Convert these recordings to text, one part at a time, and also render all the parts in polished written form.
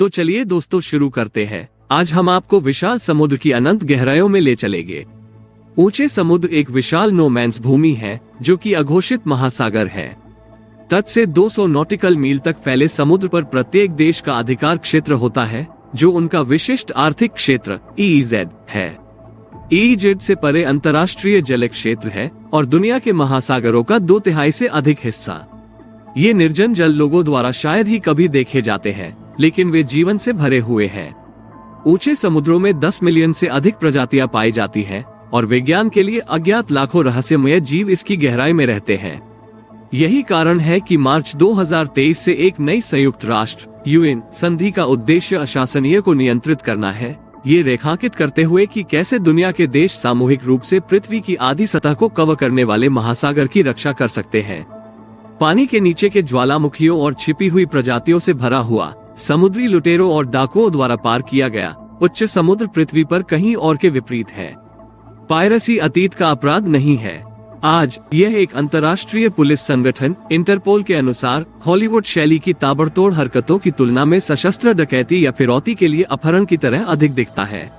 तो चलिए दोस्तों शुरू करते हैं। आज हम आपको विशाल समुद्र की अनंत गहराइयों में ले चलेंगे। ऊंचे समुद्र एक विशाल नो मैंस भूमि है जो कि अघोषित महासागर है। तट से 200 नॉटिकल मील तक फैले समुद्र पर प्रत्येक देश का अधिकार क्षेत्र होता है जो उनका विशिष्ट आर्थिक क्षेत्र EEZ है। EEZ से परे अंतर्राष्ट्रीय जल क्षेत्र है और दुनिया के महासागरों का 2/3 से अधिक हिस्सा। ये निर्जन जल लोगों द्वारा शायद ही कभी देखे जाते हैं, लेकिन वे जीवन से भरे हुए हैं। ऊंचे समुद्रों में 10 मिलियन से अधिक प्रजातियां पाई जाती हैं और विज्ञान के लिए अज्ञात लाखों रहस्यमय जीव इसकी गहराई में रहते हैं। यही कारण है कि मार्च 2023 से एक नई संयुक्त राष्ट्र UN संधि का उद्देश्य अशासनीय को नियंत्रित करना है, ये रेखांकित करते हुए कि कैसे दुनिया के देश सामूहिक रूप से पृथ्वी की आधी सतह को कवर करने वाले महासागर की रक्षा कर सकते हैं। पानी के नीचे के ज्वालामुखियों और छिपी हुई प्रजातियों से भरा हुआ समुद्री लुटेरों और डाकुओं द्वारा पार किया गया उच्च समुद्र पृथ्वी पर कहीं और के विपरीत है। पायरेसी अतीत का अपराध नहीं है। आज यह एक अंतर्राष्ट्रीय पुलिस संगठन इंटरपोल के अनुसार हॉलीवुड शैली की ताबड़तोड़ हरकतों की तुलना में सशस्त्र डकैती या फिरौती के लिए अपहरण की तरह अधिक दिखता है।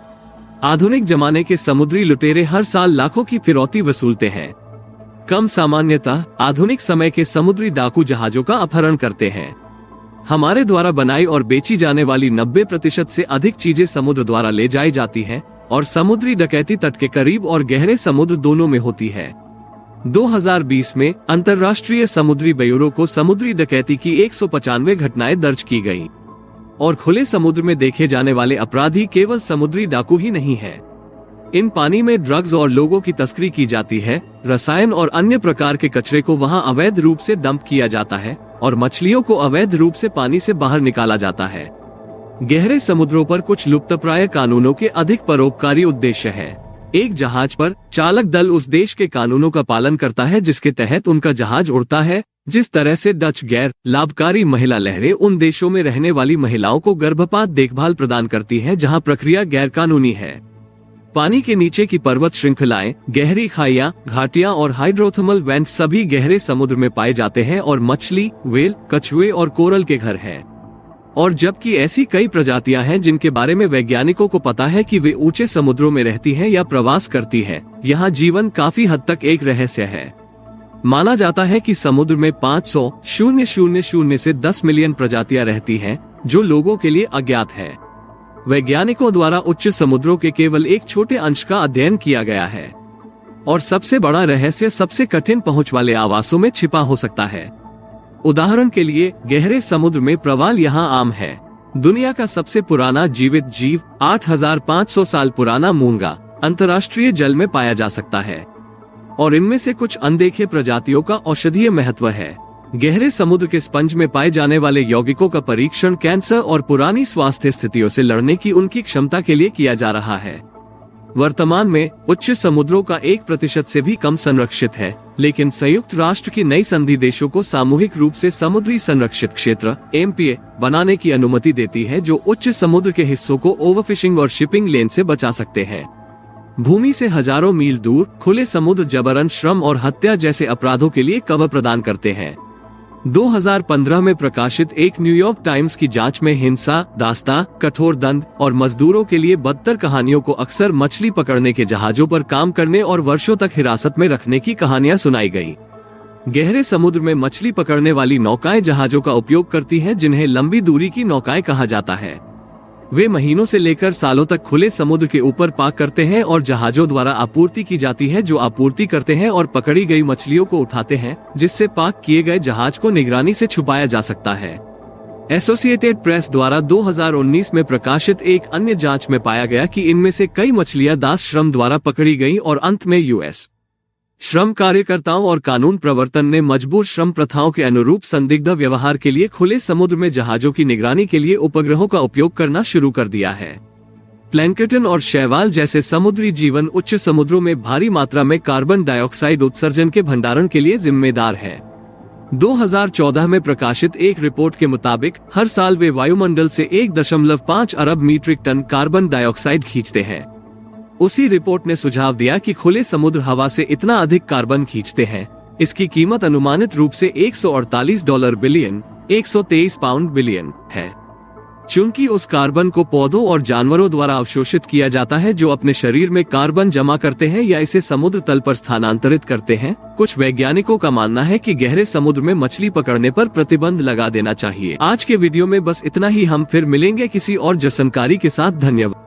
आधुनिक जमाने के समुद्री लुटेरे हर साल लाखों की फिरौती वसूलते हैं। कम सामान्यतः आधुनिक समय के समुद्री डाकू जहाजों का अपहरण करते हैं। हमारे द्वारा बनाई और बेची जाने वाली 90% से अधिक चीजें समुद्र द्वारा ले जाई जाती हैं और समुद्री डकैती तट के करीब और गहरे समुद्र दोनों में होती है। 2020 में अंतर्राष्ट्रीय समुद्री ब्यूरो को समुद्री डकैती की 195 घटनाएं दर्ज की गयी और खुले समुद्र में देखे जाने वाले अपराधी केवल समुद्री डाकू ही नहीं है। इन पानी में ड्रग्स और लोगों की तस्करी की जाती है, रसायन और अन्य प्रकार के कचरे को वहां अवैध रूप से डंप किया जाता है और मछलियों को अवैध रूप से पानी से बाहर निकाला जाता है। गहरे समुद्रों पर कुछ लुप्तप्राय कानूनों के अधिक परोपकारी उद्देश्य है। एक जहाज पर चालक दल उस देश के कानूनों का पालन करता है जिसके तहत उनका जहाज उड़ता है, जिस तरह से डच गैर लाभकारी महिला लहरें उन देशों में रहने वाली महिलाओं को गर्भपात देखभाल प्रदान करती है जहां प्रक्रिया गैर कानूनी है। पानी के नीचे की पर्वत श्रृंखलाएं, गहरी खाइयां, घाटियां और हाइड्रोथर्मल वेंट्स सभी गहरे समुद्र में पाए जाते हैं और मछली, व्हेल, कछुए और कोरल के घर हैं। और जबकि ऐसी कई प्रजातियां हैं जिनके बारे में वैज्ञानिकों को पता है कि वे ऊंचे समुद्रों में रहती हैं या प्रवास करती हैं, यहाँ जीवन काफी हद तक एक रहस्य है। माना जाता है कि समुद्र में 500,000 से 10 मिलियन प्रजातियां रहती हैं, जो लोगों के लिए अज्ञात है। वैज्ञानिकों द्वारा उच्च समुद्रों के केवल एक छोटे अंश का अध्ययन किया गया है और सबसे बड़ा रहस्य सबसे कठिन पहुंच वाले आवासों में छिपा हो सकता है। उदाहरण के लिए गहरे समुद्र में प्रवाल यहाँ आम है। दुनिया का सबसे पुराना जीवित जीव 8500 साल पुराना मूंगा अंतर्राष्ट्रीय जल में पाया जा सकता है और इनमें से कुछ अनदेखे प्रजातियों का औषधीय महत्व है। गहरे समुद्र के स्पंज में पाए जाने वाले यौगिकों का परीक्षण कैंसर और पुरानी स्वास्थ्य स्थितियों से लड़ने की उनकी क्षमता के लिए किया जा रहा है। वर्तमान में उच्च समुद्रों का 1% से भी कम संरक्षित है, लेकिन संयुक्त राष्ट्र की नई संधि देशों को सामूहिक रूप से समुद्री संरक्षित क्षेत्र MPA बनाने की अनुमति देती है, जो उच्च समुद्र के हिस्सों को ओवरफिशिंग और शिपिंग लेन से बचा सकते हैं। भूमि से हजारों मील दूर खुले समुद्र जबरन श्रम और हत्या जैसे अपराधों के लिए कवर प्रदान करते हैं। 2015 में प्रकाशित एक न्यूयॉर्क टाइम्स की जांच में हिंसा, दास्तां, कठोर दंड और मजदूरों के लिए बदतर कहानियों को अक्सर मछली पकड़ने के जहाजों पर काम करने और वर्षों तक हिरासत में रखने की कहानियां सुनाई गई। गहरे समुद्र में मछली पकड़ने वाली नौकाएं जहाजों का उपयोग करती हैं, जिन्हें लंबी दूरी की नौकाएं कहा जाता है। वे महीनों से लेकर सालों तक खुले समुद्र के ऊपर पाक करते हैं और जहाजों द्वारा आपूर्ति की जाती है, जो आपूर्ति करते हैं और पकड़ी गई मछलियों को उठाते हैं, जिससे पाक किए गए जहाज को निगरानी से छुपाया जा सकता है। एसोसिएटेड प्रेस द्वारा 2019 में प्रकाशित एक अन्य जांच में पाया गया कि इनमें से कई मछलियां दास श्रम द्वारा पकड़ी गईं और अंत में US श्रम कार्यकर्ताओं और कानून प्रवर्तन ने मजबूर श्रम प्रथाओं के अनुरूप संदिग्ध व्यवहार के लिए खुले समुद्र में जहाजों की निगरानी के लिए उपग्रहों का उपयोग करना शुरू कर दिया है। प्लैंकटन और शैवाल जैसे समुद्री जीवन उच्च समुद्रों में भारी मात्रा में कार्बन डाइऑक्साइड उत्सर्जन के भंडारण के लिए जिम्मेदार है। 2014 में प्रकाशित एक रिपोर्ट के मुताबिक हर साल वे वायुमंडल से 1.5 अरब मीट्रिक टन कार्बन डाइऑक्साइड खींचते हैं। उसी रिपोर्ट ने सुझाव दिया कि खुले समुद्र हवा से इतना अधिक कार्बन खींचते हैं, इसकी कीमत अनुमानित रूप से $148 बिलियन, 123 पाउंड बिलियन है। चूंकि उस कार्बन को पौधों और जानवरों द्वारा अवशोषित किया जाता है जो अपने शरीर में कार्बन जमा करते हैं या इसे समुद्र तल पर स्थानांतरित करते हैं। कुछ वैज्ञानिकों का मानना है कि गहरे समुद्र में मछली पकड़ने पर प्रतिबंध लगा देना चाहिए। आज के वीडियो में बस इतना ही। हम फिर मिलेंगे किसी और जानकारी के साथ। धन्यवाद।